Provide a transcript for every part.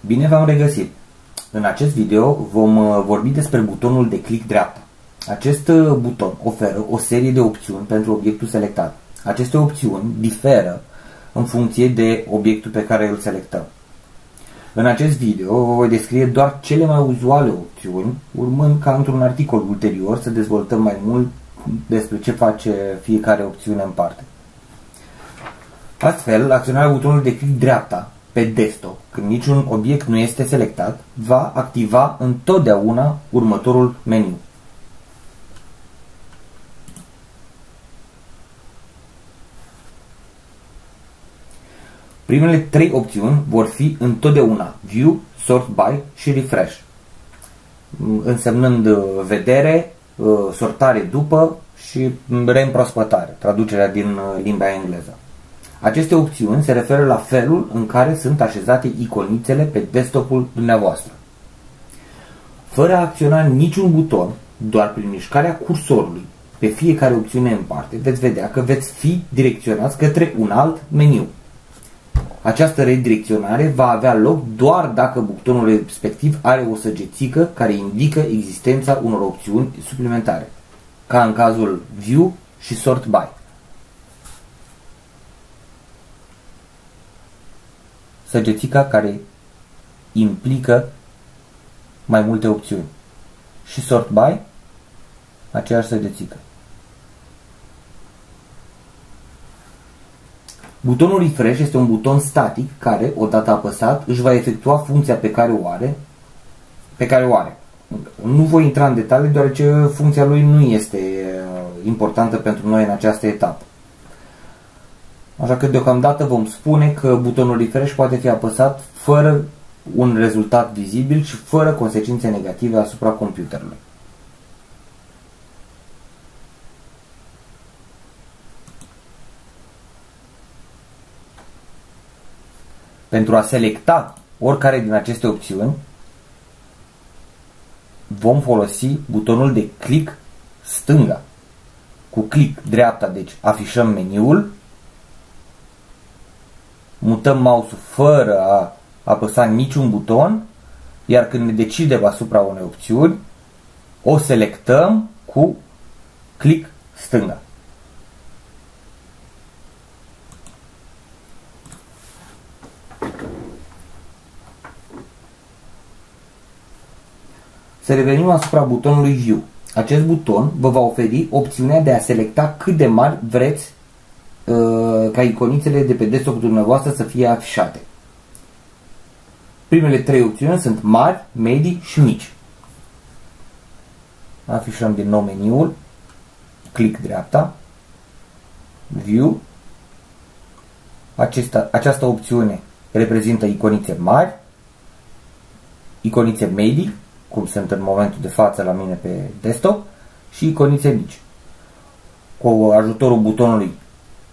Bine v-am regăsit! În acest video vom vorbi despre butonul de click dreapta. Acest buton oferă o serie de opțiuni pentru obiectul selectat. Aceste opțiuni diferă în funcție de obiectul pe care îl selectăm. În acest video vă voi descrie doar cele mai uzuale opțiuni, urmând ca într-un articol ulterior să dezvoltăm mai mult despre ce face fiecare opțiune în parte. Astfel, acționarea butonului de click dreapta pe desktop, când niciun obiect nu este selectat, va activa întotdeauna următorul meniu. Primele trei opțiuni vor fi întotdeauna View, Sort By și Refresh, însemnând vedere, sortare după și reîmprospătare, traducerea din limba engleză. Aceste opțiuni se referă la felul în care sunt așezate iconițele pe desktopul dumneavoastră. Fără a acționa niciun buton, doar prin mișcarea cursorului pe fiecare opțiune în parte, veți vedea că veți fi direcționați către un alt meniu. Această redirecționare va avea loc doar dacă butonul respectiv are o săgețică care indică existența unor opțiuni suplimentare, ca în cazul View și Sort By. Săgețica care implică mai multe opțiuni. Și Sort By, aceeași săgețică. Butonul Refresh este un buton static care, odată apăsat, își va efectua funcția pe care o are. Nu voi intra în detalii, deoarece funcția lui nu este importantă pentru noi în această etapă. Așa că deocamdată vom spune că butonul Refresh poate fi apăsat fără un rezultat vizibil și fără consecințe negative asupra computerului. Pentru a selecta oricare din aceste opțiuni, vom folosi butonul de click stânga. Cu click dreapta, deci afișăm meniul, mutăm mouse-ul fără a apăsa niciun buton, iar când ne decidem asupra unei opțiuni, o selectăm cu click stânga. Să revenim asupra butonului View. Acest buton vă va oferi opțiunea de a selecta cât de mari vreți ca iconițele de pe desktopul dumneavoastră să fie afișate. Primele trei opțiuni sunt mari, medii și mici. Afișăm din nou meniul, click dreapta, View. Această opțiune reprezintă iconițe mari, iconițe medii, cum sunt în momentul de față la mine pe desktop, și iconițe mici. Cu ajutorul butonului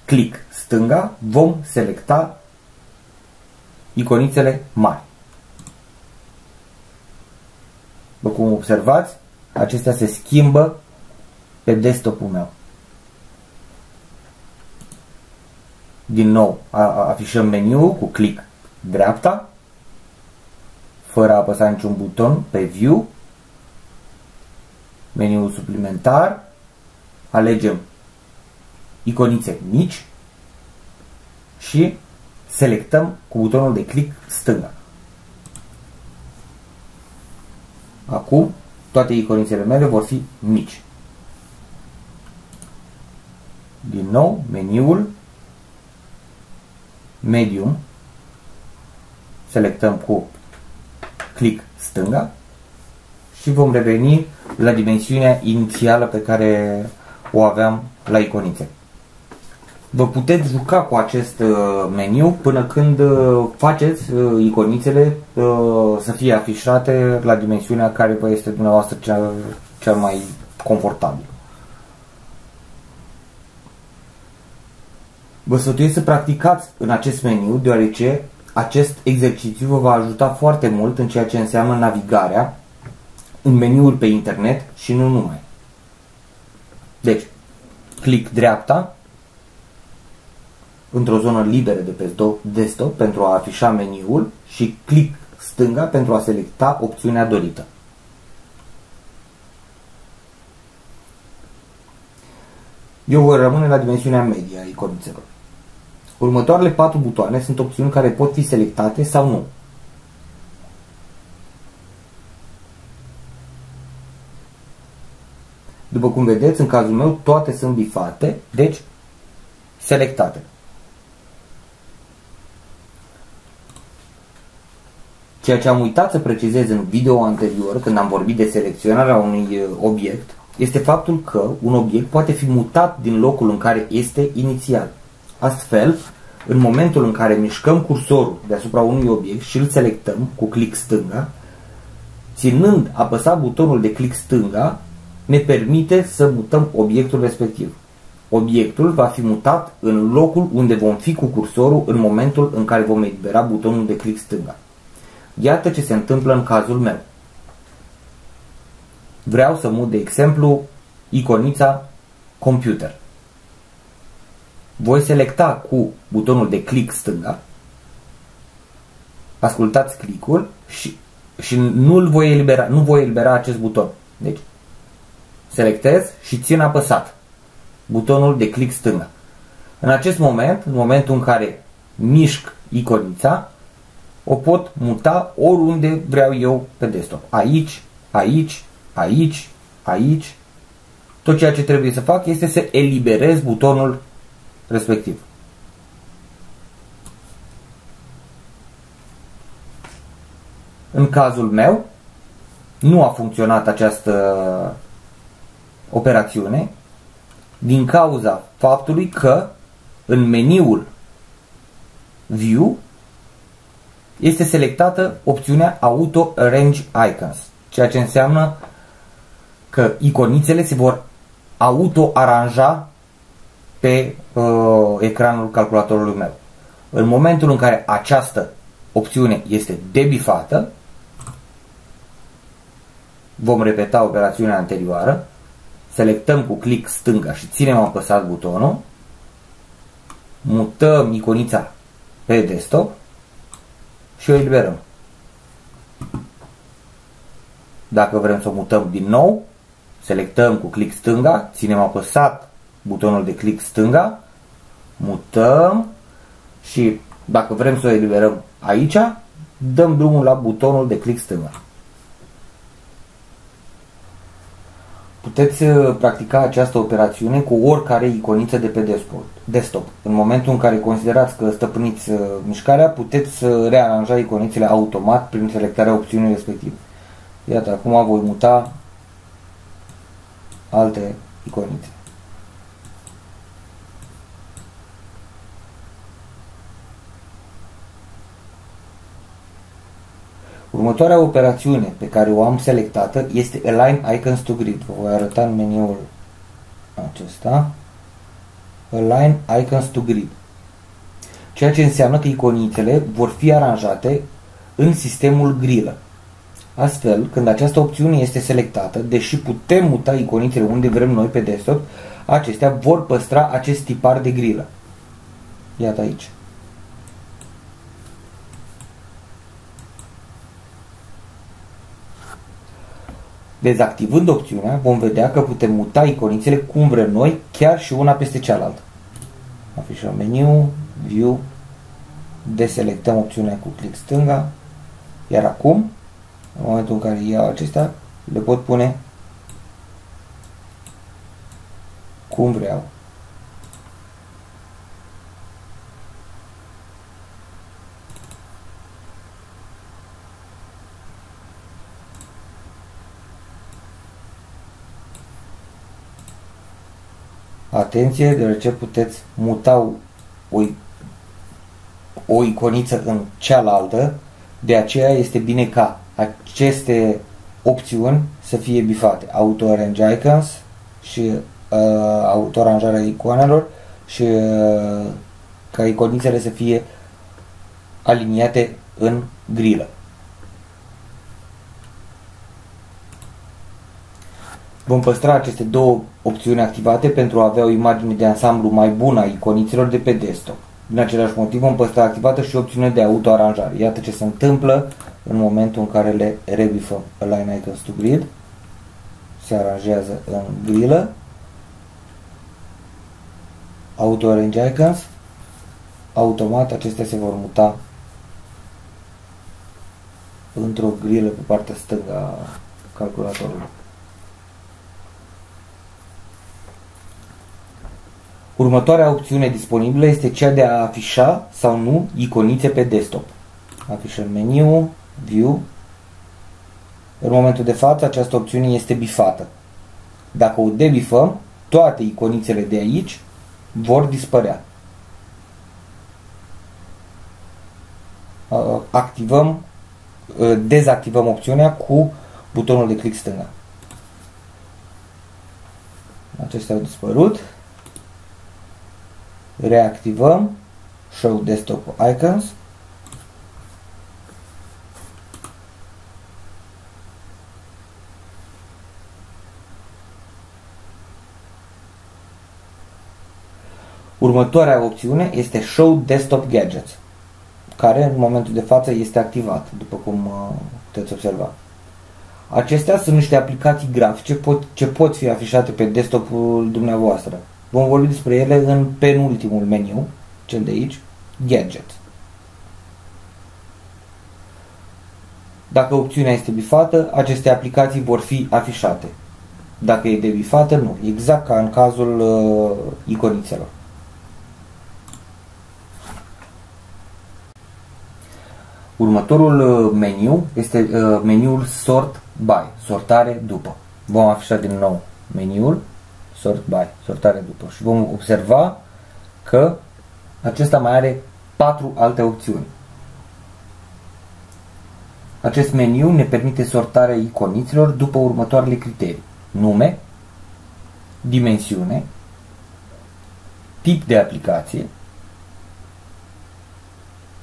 click stânga vom selecta iconițele mari. După cum observați, acestea se schimbă pe desktopul meu. Din nou afișăm meniul cu click dreapta, fără a apăsa niciun buton, pe View, meniul suplimentar, alegem iconițe mici și selectăm cu butonul de click stânga. Acum toate iconițele mele vor fi mici. Din nou meniul, medium, selectăm cu click stânga și vom reveni la dimensiunea inițială pe care o aveam la iconițe. Vă puteți juca cu acest meniu până când faceți iconițele să fie afișate la dimensiunea care vă este dumneavoastră cel mai confortabil. Vă sfătuiesc să practicați în acest meniu, deoarece acest exercițiu vă va ajuta foarte mult în ceea ce înseamnă navigarea în meniuri pe internet și nu numai. Deci, click dreapta într-o zonă liberă de pe desktop pentru a afișa meniul și click stânga pentru a selecta opțiunea dorită. Eu voi rămâne la dimensiunea medie a iconițelor. Următoarele 4 butoane sunt opțiuni care pot fi selectate sau nu. După cum vedeți, în cazul meu, toate sunt bifate, deci selectate. Ceea ce am uitat să precizez în video anterior, când am vorbit de selecționarea unui obiect, este faptul că un obiect poate fi mutat din locul în care este inițial. Astfel, în momentul în care mișcăm cursorul deasupra unui obiect și îl selectăm cu click stânga, ținând apăsat butonul de click stânga, ne permite să mutăm obiectul respectiv. Obiectul va fi mutat în locul unde vom fi cu cursorul în momentul în care vom elibera butonul de click stânga. Iată ce se întâmplă în cazul meu. Vreau să mut, de exemplu, iconița computer. Voi selecta cu butonul de click stânga, ascultați click-ul și nu voi elibera acest buton. Deci, selectez și țin apăsat butonul de click stânga. În acest moment, în momentul în care mișc iconița, o pot muta oriunde vreau eu pe desktop. Aici, aici, aici, aici. Tot ceea ce trebuie să fac este să eliberez butonul respectiv. În cazul meu, nu a funcționat această operațiune din cauza faptului că în meniul View este selectată opțiunea Auto Arrange Icons, ceea ce înseamnă că iconițele se vor auto-aranja pe ecranul calculatorului meu. În momentul în care această opțiune este debifată, vom repeta operațiunea anterioară, selectăm cu click stânga și ținem apăsat butonul, mutăm iconița pe desktop și o eliberăm. Dacă vrem să o mutăm din nou, selectăm cu click stânga, ținem apăsat butonul de click stânga, mutăm și dacă vrem să o eliberăm aici, dăm drumul la butonul de click stânga. Puteți practica această operațiune cu oricare iconiță de pe desktop. În momentul în care considerați că stăpâniți mișcarea, puteți rearanja iconițele automat prin selectarea opțiunii respective. Iată, acum voi muta alte iconițe. Următoarea operațiune pe care o am selectată este Align Icons to Grid. Vă voi arăta în meniul acesta. Align Icons to Grid. Ceea ce înseamnă că iconițele vor fi aranjate în sistemul grilă. Astfel, când această opțiune este selectată, deși putem muta iconițele unde vrem noi pe desktop, acestea vor păstra acest tipar de grilă. Iată aici. Dezactivând opțiunea, vom vedea că putem muta iconițele cum vrem noi, chiar și una peste cealaltă. Afișăm meniu, View, deselectăm opțiunea cu click stânga, iar acum, în momentul în care iau acestea, le pot pune cum vreau. Atenție, deoarece puteți muta o iconiță în cealaltă, de aceea este bine ca aceste opțiuni să fie bifate. Auto Arrange Icons și auto-aranjarea icoanelor și ca iconițele să fie aliniate în grilă. Vom păstra aceste două opțiuni activate pentru a avea o imagine de ansamblu mai bună a iconițelor de pe desktop. Din același motiv vom păstra activată și opțiunea de auto-aranjare. Iată ce se întâmplă în momentul în care le rebifăm. Align icons to grid se aranjează în grilă. Auto arrange icons, automat acestea se vor muta într-o grilă pe partea stângă a calculatorului. Următoarea opțiune disponibilă este cea de a afișa sau nu iconițe pe desktop. Afișăm meniu, view. În momentul de față această opțiune este bifată. Dacă o debifăm, toate iconițele de aici vor dispărea. Dezactivăm opțiunea cu butonul de click stânga. Acestea au dispărut. Reactivăm Show Desktop Icons. Următoarea opțiune este Show Desktop Gadgets, care în momentul de față este activat, după cum puteți observa. Acestea sunt niște aplicații grafice ce pot fi afișate pe desktopul dumneavoastră. Vom vorbi despre ele în penultimul meniu, cel de aici, Gadget. Dacă opțiunea este bifată, aceste aplicații vor fi afișate. Dacă e debifată, nu. Exact ca în cazul iconițelor. Următorul meniu este meniul Sort By, sortare după. Vom afișa din nou meniul Sort By, sortare după, și vom observa că acesta mai are 4 alte opțiuni. Acest meniu ne permite sortarea iconițelor după următoarele criterii: nume, dimensiune, tip de aplicație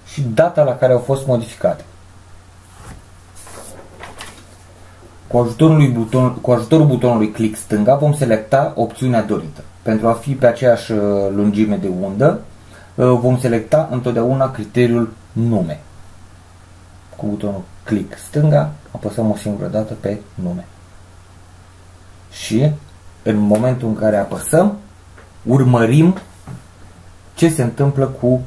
și data la care au fost modificate. Cu ajutorul butonului click stânga vom selecta opțiunea dorită. Pentru a fi pe aceeași lungime de undă, vom selecta întotdeauna criteriul nume. Cu butonul click stânga apăsăm o singură dată pe nume. Și în momentul în care apăsăm, urmărim ce se întâmplă cu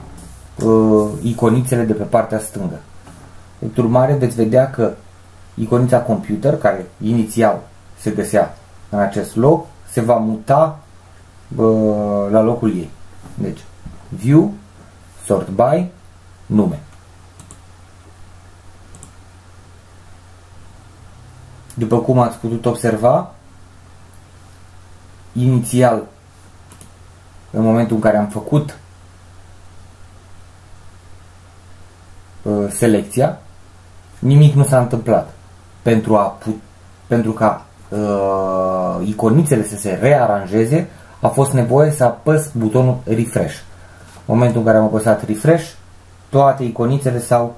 iconițele de pe partea stângă. În urmare veți vedea că iconița computer, care inițial se găsea în acest loc, se va muta la locul ei. Deci, view, sort by, nume. După cum ați putut observa, inițial, în momentul în care am făcut selecția, nimic nu s-a întâmplat. Pentru ca iconițele să se rearanjeze, a fost nevoie să apăs butonul refresh. În momentul în care am apăsat refresh, toate iconițele s-au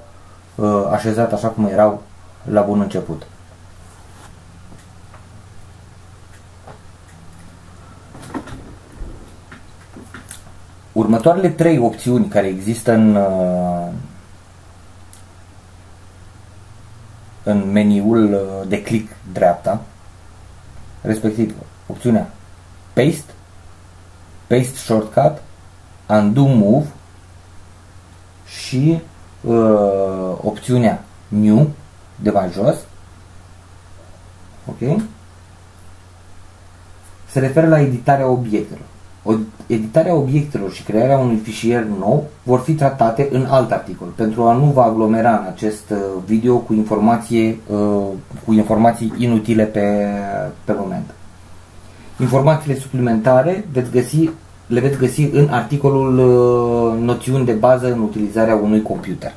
așezat așa cum erau la bun început. Următoarele 3 opțiuni care există în meniul de click dreapta, respectiv opțiunea Paste, Paste Shortcut, Undo Move și opțiunea New de mai jos, ok? Se referă la editarea obiectelor. Editarea obiectelor și crearea unui fișier nou vor fi tratate în alt articol, pentru a nu vă aglomera în acest video cu informații inutile pe moment. Informațiile suplimentare le veți găsi în articolul Noțiuni de bază în utilizarea unui computer.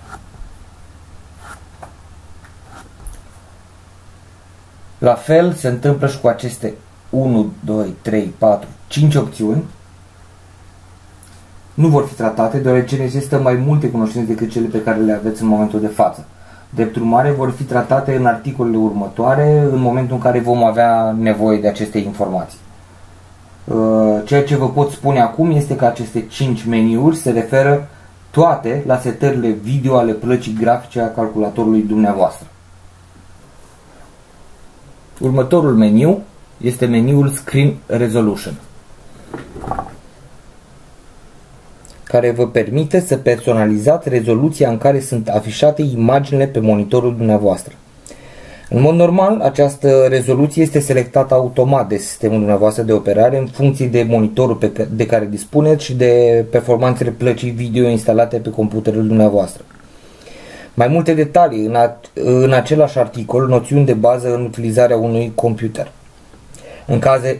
La fel se întâmplă și cu aceste 1, 2, 3, 4, 5 opțiuni. Nu vor fi tratate, deoarece necesită mai multe cunoștințe decât cele pe care le aveți în momentul de față. Drept urmare, vor fi tratate în articolele următoare, în momentul în care vom avea nevoie de aceste informații. Ceea ce vă pot spune acum este că aceste 5 meniuri se referă toate la setările video ale plăcii grafice a calculatorului dumneavoastră. Următorul meniu este meniul Screen Resolution, care vă permite să personalizați rezoluția în care sunt afișate imaginile pe monitorul dumneavoastră. În mod normal, această rezoluție este selectată automat de sistemul dumneavoastră de operare în funcție de monitorul de care dispuneți și de performanțele plăcii video instalate pe computerul dumneavoastră. Mai multe detalii în același articol, noțiuni de bază în utilizarea unui computer.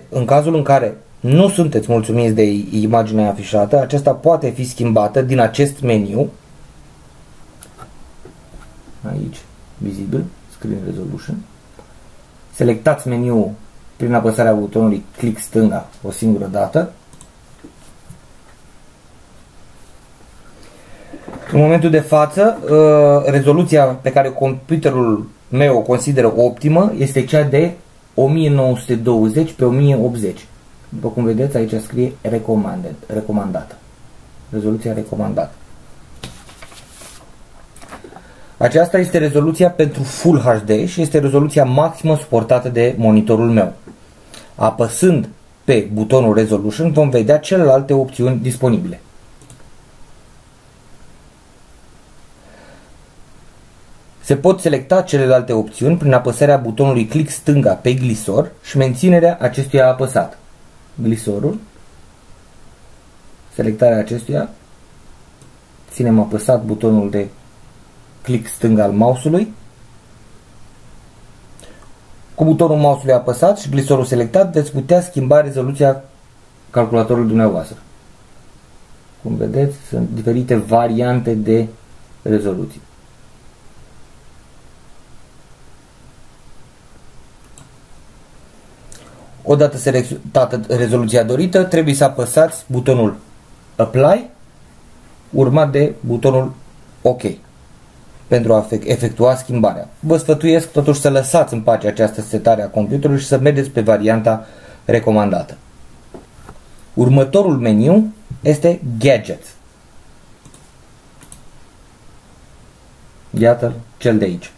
În cazul în care nu sunteți mulțumiți de imaginea afișată, aceasta poate fi schimbată din acest meniu, aici, vizibil, Screen Resolution. Selectați meniul prin apăsarea butonului click stânga o singură dată. În momentul de față, rezoluția pe care computerul meu o consideră optimă este cea de 1920 pe 1080. După cum vedeți, aici scrie recomandată. Rezoluția recomandată. Aceasta este rezoluția pentru Full HD și este rezoluția maximă suportată de monitorul meu. Apăsând pe butonul Resolution vom vedea celelalte opțiuni disponibile. Se pot selecta celelalte opțiuni prin apăsarea butonului click stânga pe glisor și menținerea acestuia apăsat. Glisorul, selectarea acestuia, ținem apăsat butonul de click stânga al mouse-ului. Cu butonul mouse-ului apăsat și glisorul selectat veți putea schimba rezoluția calculatorului dumneavoastră. Cum vedeți, sunt diferite variante de rezoluții. Odată selectată rezoluția dorită, trebuie să apăsați butonul Apply, urmat de butonul OK pentru a efectua schimbarea. Vă sfătuiesc totuși să lăsați în pace această setare a computerului și să mergeți pe varianta recomandată. Următorul meniu este Gadgets. Iată cel de aici.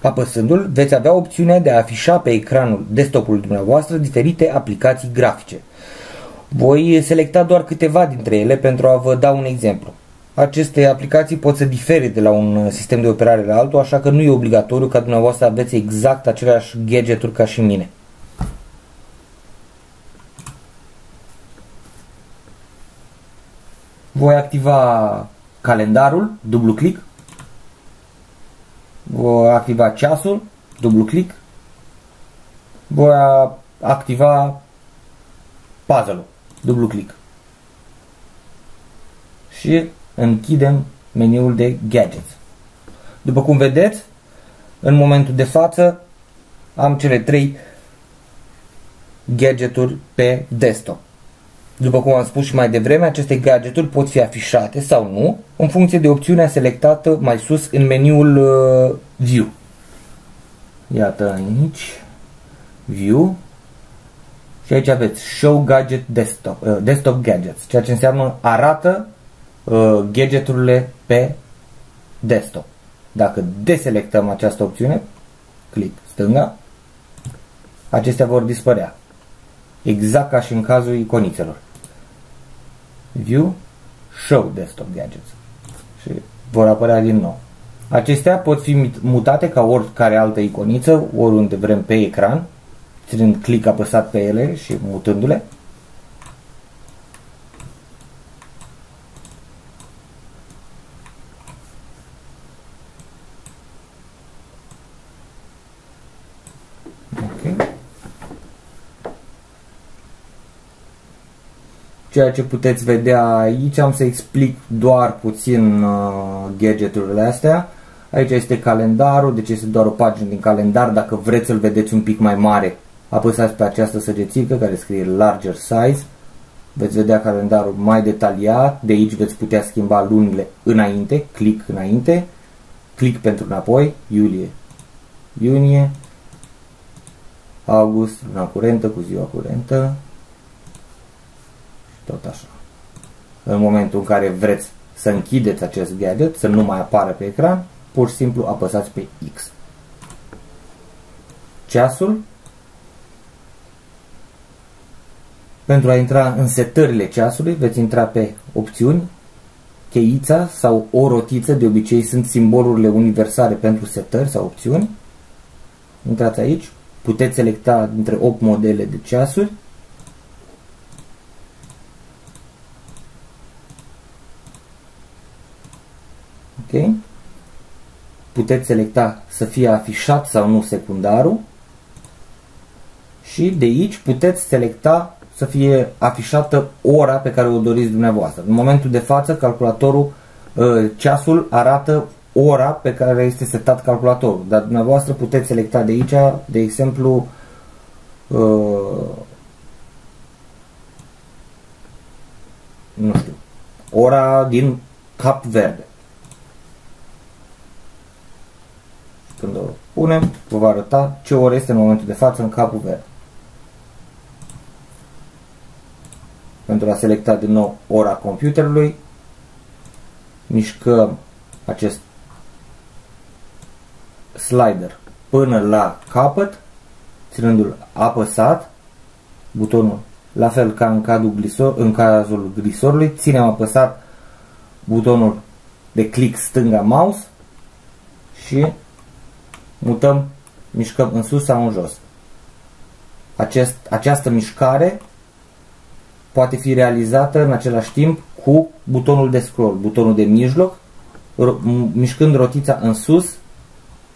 Apăsându-l, veți avea opțiunea de a afișa pe ecranul desktop-ului dumneavoastră diferite aplicații grafice. Voi selecta doar câteva dintre ele pentru a vă da un exemplu. Aceste aplicații pot să difere de la un sistem de operare la altul, așa că nu e obligatoriu ca dumneavoastră să aveți exact aceleași gadgeturi ca și mine. Voi activa calendarul, dublu click. Voi activa ceasul, dublu click. Voi activa puzzle-ul, dublu click. Și închidem meniul de Gadgets. După cum vedeți, în momentul de față am cele 3 gadgeturi pe desktop. După cum am spus și mai devreme, aceste gadgeturi pot fi afișate sau nu, în funcție de opțiunea selectată mai sus în meniul View. Iată aici, View. Și aici aveți Show Gadget Desktop Gadgets, ceea ce înseamnă arată gadgeturile pe desktop. Dacă deselectăm această opțiune, click stânga, acestea vor dispărea. Exact ca și în cazul iconițelor. View, Show Desktop Gadgets. Și vor apărea din nou. Acestea pot fi mutate ca oricare altă iconiță, oriunde vrem pe ecran, ținând click apăsat pe ele și mutându-le. Ceea ce puteți vedea aici, am să explic doar puțin gadgeturile astea. Aici este calendarul, deci este doar o pagină din calendar. Dacă vreți să-l vedeți un pic mai mare, apăsați pe această săgețică care scrie Larger Size. Veți vedea calendarul mai detaliat. De aici veți putea schimba lunile înainte, click înainte, click pentru înapoi, iulie, iunie, august, luna curentă cu ziua curentă. Tot așa. În momentul în care vreți să închideți acest gadget, să nu mai apară pe ecran, pur și simplu apăsați pe X. Ceasul. Pentru a intra în setările ceasului, veți intra pe opțiuni, cheița sau o rotiță, de obicei sunt simbolurile universale pentru setări sau opțiuni. Intrați aici, puteți selecta dintre 8 modele de ceasuri. Ok. Puteți selecta să fie afișat sau nu secundarul și de aici puteți selecta să fie afișată ora pe care o doriți dumneavoastră. În momentul de față, calculatorul, ceasul arată ora pe care este setat calculatorul, dar dumneavoastră puteți selecta de aici, de exemplu, nu știu, ora din Cap Verde. Când o punem, vă va arăta ce oră este în momentul de față în Capul Verde. Pentru a selecta din nou ora computerului, mișcăm acest slider până la capăt, ținându-l apăsat, butonul, la fel ca în cazul grisorului, ținem apăsat butonul de click stânga mouse și mutăm, mișcăm în sus sau în jos. Această mișcare poate fi realizată în același timp cu butonul de scroll, butonul de mijloc, mișcând rotița în sus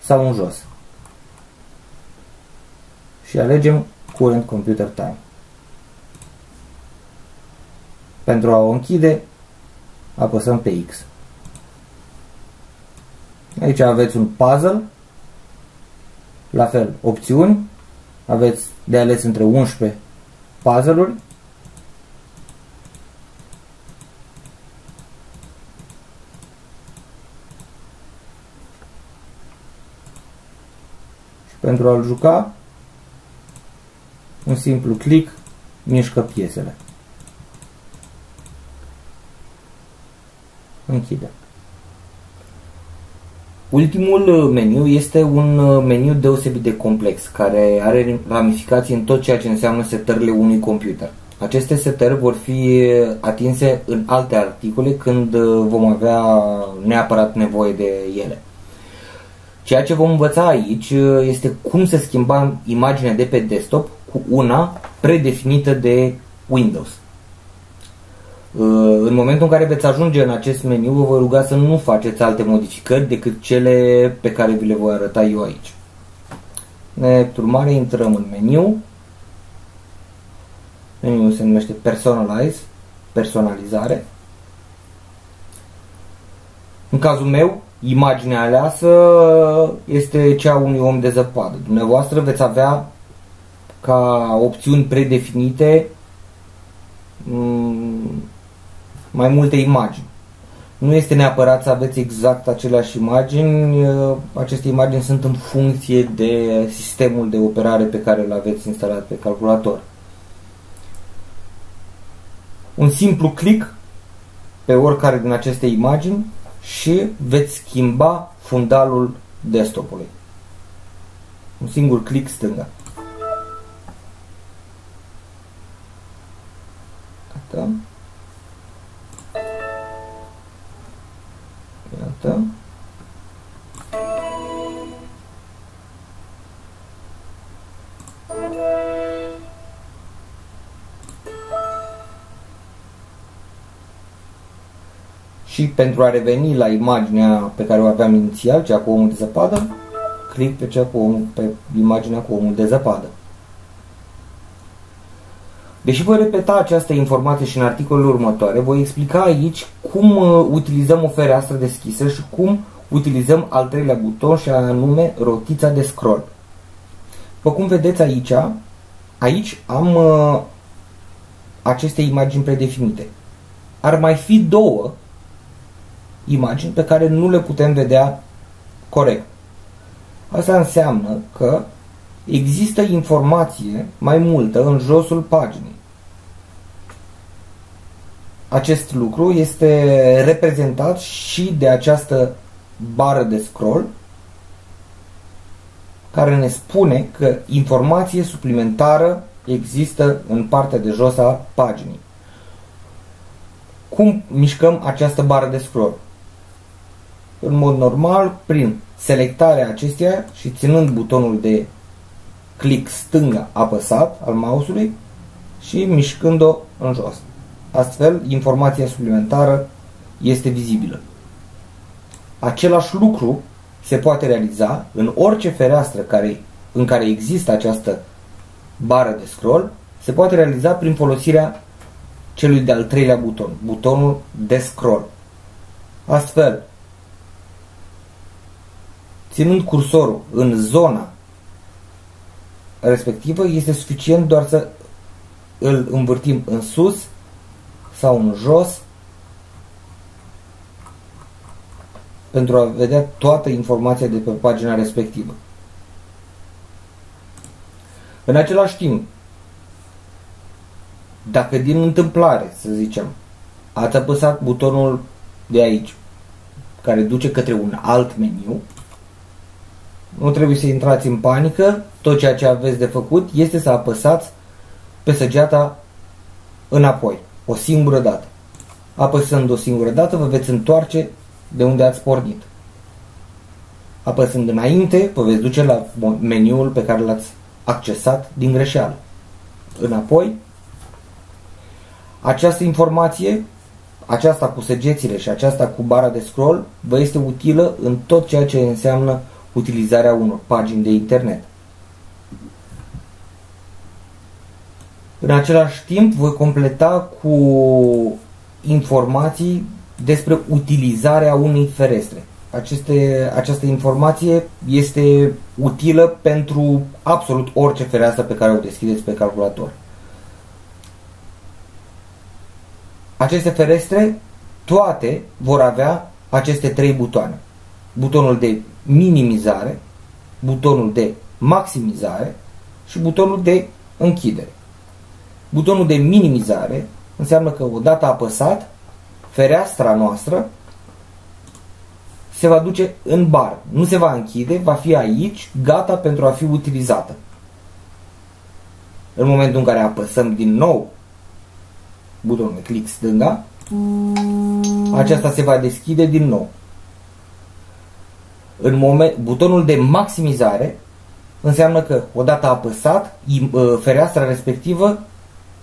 sau în jos. Și alegem Current Computer Time. Pentru a o închide, apăsăm pe X. Aici aveți un puzzle, la fel, opțiuni, aveți de ales între 11 puzzle-uri. Și pentru a-l juca, un simplu click mișcă piesele. Închide. Ultimul meniu este un meniu deosebit de complex, care are ramificații în tot ceea ce înseamnă setările unui computer. Aceste setări vor fi atinse în alte articole când vom avea neapărat nevoie de ele. Ceea ce vom învăța aici este cum să schimbăm imaginea de pe desktop cu una predefinită de Windows. În momentul în care veți ajunge în acest meniu, vă voi ruga să nu faceți alte modificări decât cele pe care vi le voi arăta eu aici. Drept urmare, intrăm în meniu. Meniul se numește Personalize, personalizare. În cazul meu, imaginea aleasă este cea a unui om de zăpadă. Dumneavoastră veți avea ca opțiuni predefinite mai multe imagini. Nu este neapărat să aveți exact aceleași imagini, aceste imagini sunt în funcție de sistemul de operare pe care îl aveți instalat pe calculator. Un simplu click pe oricare din aceste imagini și veți schimba fundalul desktopului. Un singur click stânga. Iată. Iată. Și pentru a reveni la imaginea pe care o aveam inițial, cea cu omul de zăpadă, click pe imaginea cu omul de zăpadă. Deși voi repeta această informație și în articolele următoare, voi explica aici cum utilizăm o fereastră deschisă și cum utilizăm al treilea buton, și anume rotița de scroll. După cum vedeți aici am aceste imagini predefinite. Ar mai fi două imagini pe care nu le putem vedea corect. Asta înseamnă că există informație mai multă în josul paginii. acest lucru este reprezentat și de această bară de scroll care ne spune că informație suplimentară există în partea de jos a paginii. Cum mișcăm această bară de scroll? În mod normal, prin selectarea acesteia și ținând butonul de click stânga apăsat al mouse-ului și mișcând-o în jos. Astfel, informația suplimentară este vizibilă. Același lucru se poate realiza în orice fereastră în care există această bară de scroll, se poate realiza prin folosirea celui de-al treilea buton, butonul de scroll. Astfel, ținând cursorul în zona respectivă, este suficient doar să îl învârtim în sus sau în jos pentru a vedea toată informația de pe pagina respectivă. În același timp, dacă din întâmplare, să zicem, ați apăsat butonul de aici, care duce către un alt meniu, nu trebuie să intrați în panică, tot ceea ce aveți de făcut este să apăsați pe săgeata înapoi, o singură dată. Apăsând o singură dată, vă veți întoarce de unde ați pornit. Apăsând înainte, vă veți duce la meniul pe care l-ați accesat din greșeală. Înapoi, această informație, aceasta cu săgețile și aceasta cu bara de scroll, vă este utilă în tot ceea ce înseamnă utilizarea unor pagini de internet. În același timp, voi completa cu informații despre utilizarea unei ferestre. Această informație este utilă pentru absolut orice fereastră pe care o deschideți pe calculator. Aceste ferestre, toate vor avea aceste trei butoane. Butonul de minimizare, butonul de maximizare și butonul de închidere. Butonul de minimizare înseamnă că odată apăsat, fereastra noastră se va duce în bară. Nu se va închide, va fi aici, gata pentru a fi utilizată. În momentul în care apăsăm din nou butonul de click stânga, aceasta se va deschide din nou. Butonul de maximizare înseamnă că odată apăsat, fereastra respectivă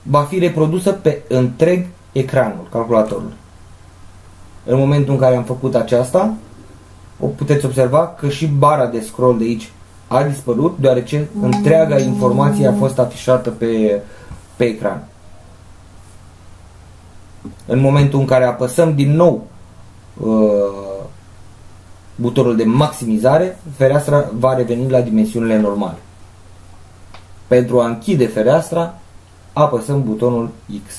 va fi reprodusă pe întreg ecranul calculatorului. În momentul în care am făcut aceasta, o puteți observa că și bara de scroll de aici a dispărut, deoarece întreaga informație a fost afișată pe ecran. În momentul în care apăsăm din nou butonul de maximizare, fereastra va reveni la dimensiunile normale. Pentru a închide fereastra, apăsăm butonul X.